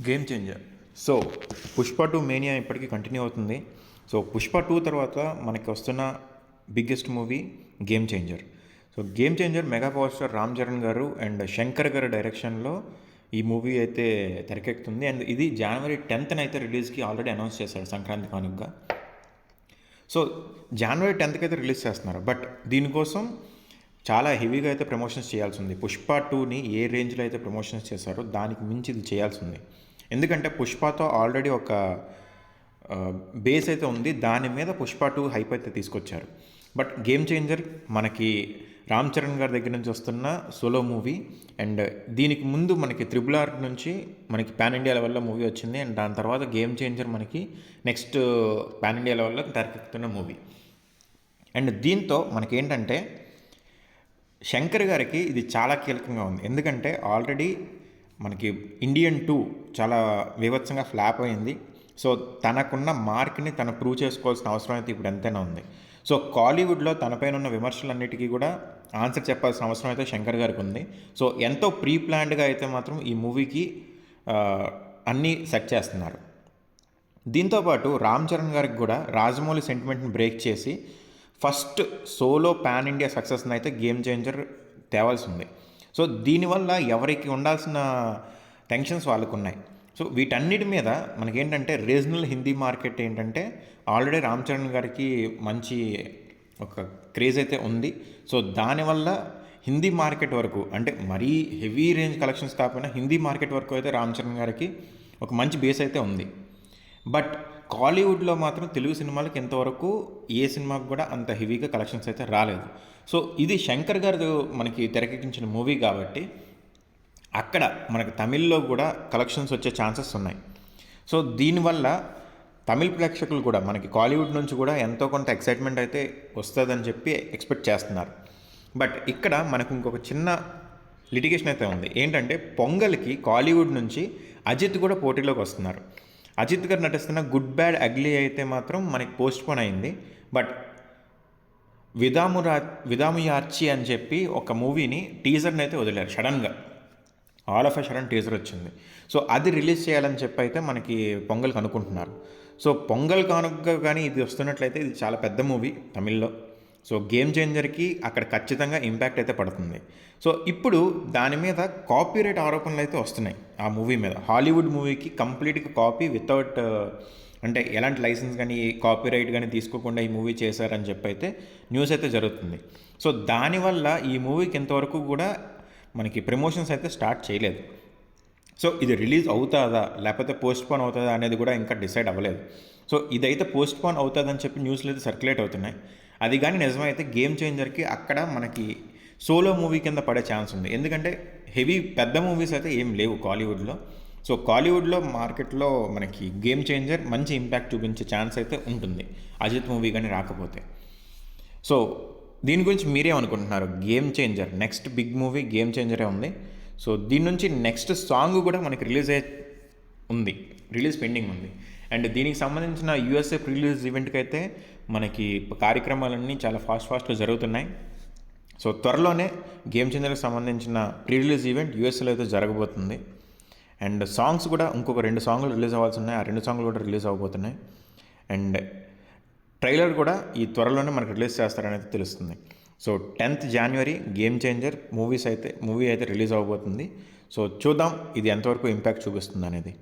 Game changer. So Pushpa two mania ఇప్పటికీ continue అవుతుంది. So Pushpa two తర్వాత మనకి వస్తున్న biggest movie game changer. So game changer mega power star Ram Charan గారు అండ్ శంకర్ గారి డైరెక్షన్లో ఈ మూవీ అయితే తెరకెక్కుతుంది. అండ్ ఇది జనవరి 10th అయితే రిలీజ్కి ఆల్రెడీ అనౌన్స్ చేశారు సంక్రాంతి కానుకగా. సో జనవరి 10th అయితే రిలీజ్ చేస్తున్నారు. బట్ దీనికోసం చాలా హెవీగా అయితే ప్రమోషన్స్ చేయాల్సి ఉంది. పుష్ప టూని ఏ రేంజ్లో అయితే ప్రమోషన్స్ చేశారో దానికి మించి ఇది చేయాల్సి ఉంది. ఎందుకంటే పుష్పతో ఆల్రెడీ ఒక బేస్ అయితే ఉంది, దాని మీద పుష్ప టూ హైప్ అయితే తీసుకొచ్చారు. బట్ గేమ్ చేంజర్ మనకి రామ్ చరణ్ గారి దగ్గర నుంచి వస్తున్న సోలో మూవీ. అండ్ దీనికి ముందు మనకి RRR నుంచి మనకి పాన్ ఇండియా లెవెల్లో మూవీ వచ్చింది. అండ్ దాని తర్వాత గేమ్ చేంజర్ మనకి నెక్స్ట్ పాన్ ఇండియా లెవెల్లో తెరకెక్కుతున్న మూవీ. అండ్ దీంతో మనకేంటంటే శంకర్ గారికి ఇది చాలా కీలకంగా ఉంది. ఎందుకంటే ఆల్రెడీ మనకి ఇండియన్ 2 చాలా వివత్సంగా ఫ్లాప్ అయింది. సో తనకున్న మార్క్ని తను ప్రూవ్ చేసుకోవాల్సిన అవసరం అయితే ఇప్పుడు ఎంతైనా ఉంది. సో కాలీవుడ్లో తనపైన ఉన్న విమర్శలన్నిటికీ కూడా ఆన్సర్ చెప్పాల్సిన అవసరం అయితే శంకర్ గారికి ఉంది. సో ఎంతో ప్రీ ప్లాన్డ్గా అయితే మాత్రం ఈ మూవీకి అన్నీ సెట్ చేస్తున్నారు. దీంతోపాటు రామ్ చరణ్ గారికి కూడా రాజమౌళి సెంటిమెంట్ని బ్రేక్ చేసి ఫస్ట్ సోలో పాన్ ఇండియా సక్సెస్ని అయితే గేమ్ చేంజర్ తేవాల్సి ఉంది. సో దీనివల్ల ఎవరికి ఉండాల్సిన టెన్షన్స్ వాళ్ళకు ఉన్నాయి. సో వీటన్నిటి మీద మనకేంటంటే రీజనల్ హిందీ మార్కెట్ ఏంటంటే ఆల్రెడీ రామ్ చరణ్ గారికి మంచి ఒక క్రేజ్ అయితే ఉంది. సో దానివల్ల హిందీ మార్కెట్ వరకు, అంటే మరీ హెవీ రేంజ్ కలెక్షన్స్ కాకపోయినా హిందీ మార్కెట్ వరకు అయితే రామ్ చరణ్ గారికి ఒక మంచి బేస్ అయితే ఉంది. బట్ కాలీవుడ్లో మాత్రం తెలుగు సినిమాలకు ఇంతవరకు ఏ సినిమాకు కూడా అంత హెవీగా కలెక్షన్స్ అయితే రాలేదు. సో ఇది శంకర్ గారు మనకి తెరకెక్కించిన మూవీ కాబట్టి అక్కడ మనకి తమిళ్లో కూడా కలెక్షన్స్ వచ్చే ఛాన్సెస్ ఉన్నాయి. సో దీనివల్ల తమిళ్ ప్రేక్షకులు కూడా మనకి కాలీవుడ్ నుంచి కూడా ఎంతో కొంత ఎక్సైట్మెంట్ అయితే వస్తుందని చెప్పి ఎక్స్పెక్ట్ చేస్తున్నారు. బట్ ఇక్కడ మనకు ఇంకొక చిన్న లిటిగేషన్ అయితే ఉంది. ఏంటంటే పొంగల్కి కాలీవుడ్ నుంచి అజిత్ కూడా పోటీలోకి వస్తున్నారు. అజిత్ గారు నటిస్తున్న గుడ్ బ్యాడ్ అగ్లీ అయితే మాత్రం మనకి పోస్ట్ పోన్ అయింది. బట్ విదాముయార్చి అని చెప్పి ఒక మూవీని టీజర్ని అయితే వదిలేరు సడన్గా. All of a sudden teaser వచ్చింది. సో అది రిలీజ్ చేయాలని చెప్పి అయితే మనకి పొంగల్కి అనుకుంటున్నారు. సో పొంగల్ కానుక కానీ ఇది వస్తున్నట్లయితే ఇది చాలా పెద్ద మూవీ తమిళ్లో. సో గేమ్ చేంజర్కి అక్కడ ఖచ్చితంగా ఇంపాక్ట్ అయితే పడుతుంది. సో ఇప్పుడు దాని మీద కాపీరైట్ ఆరోపణలు అయితే వస్తున్నాయి ఆ మూవీ మీద. హాలీవుడ్ మూవీకి కంప్లీట్గా కాపీ వితౌట్ అంటే ఎలాంటి లైసెన్స్ కానీ కాపీరైట్ కానీ తీసుకోకుండా ఈ మూవీ చేశారని చెప్పి అయితే న్యూస్ అయితే జరుగుతుంది. సో దానివల్ల ఈ మూవీకి ఇంతవరకు కూడా మనకి ప్రమోషన్స్ అయితే స్టార్ట్ చేయలేదు. సో ఇది రిలీజ్ అవుతుందా లేకపోతే పోస్ట్ పోన్ అవుతుందా అనేది కూడా ఇంకా డిసైడ్ అవ్వలేదు. సో ఇదైతే పోస్ట్ పోన్ అవుతుందని చెప్పి న్యూస్లు అయితే సర్క్యులేట్ అవుతున్నాయి. అది కానీ నిజమైతే గేమ్ చేంజర్కి అక్కడ మనకి సోలో మూవీ కింద పడే ఛాన్స్ ఉంది. ఎందుకంటే హెవీ పెద్ద మూవీస్ అయితే ఏం లేవు కాలీవుడ్లో. సో కాలీవుడ్లో మార్కెట్లో మనకి గేమ్ చేంజర్ మంచి ఇంపాక్ట్ చూపించే ఛాన్స్ అయితే ఉంటుంది అజిత్ మూవీ కానీ రాకపోతే. సో దీని గురించి మీరేమనుకుంటున్నారు? Game changer next big movie game చేంజరే ఉంది. సో దీని నుంచి నెక్స్ట్ సాంగ్ కూడా మనకి రిలీజ్ పెండింగ్ ఉంది. అండ్ దీనికి సంబంధించిన USA ప్రీ రిలీజ్ ఈవెంట్కి అయితే మనకి కార్యక్రమాలన్నీ చాలా ఫాస్ట్గా జరుగుతున్నాయి. సో త్వరలోనే గేమ్ చేంజర్కి సంబంధించిన ప్రీ రిలీజ్ ఈవెంట్ USAలో అయితే జరగబోతుంది. అండ్ సాంగ్స్ కూడా ఇంకొక 2 సాంగ్లు రిలీజ్ అవ్వాల్సి ఉన్నాయి. ఆ 2 సాంగ్లు కూడా రిలీజ్ అవ్వబోతున్నాయి. అండ్ ట్రైలర్ కూడా ఈ త్వరలోనే మనకు రిలీజ్ చేస్తారనేది తెలుస్తుంది. So 10th January game changer movie అయితే రిలీజ్ అవ్వబోతుంది. సో చూద్దాం ఇది ఎంతవరకు ఇంపాక్ట్ చూపిస్తుంది అనేది.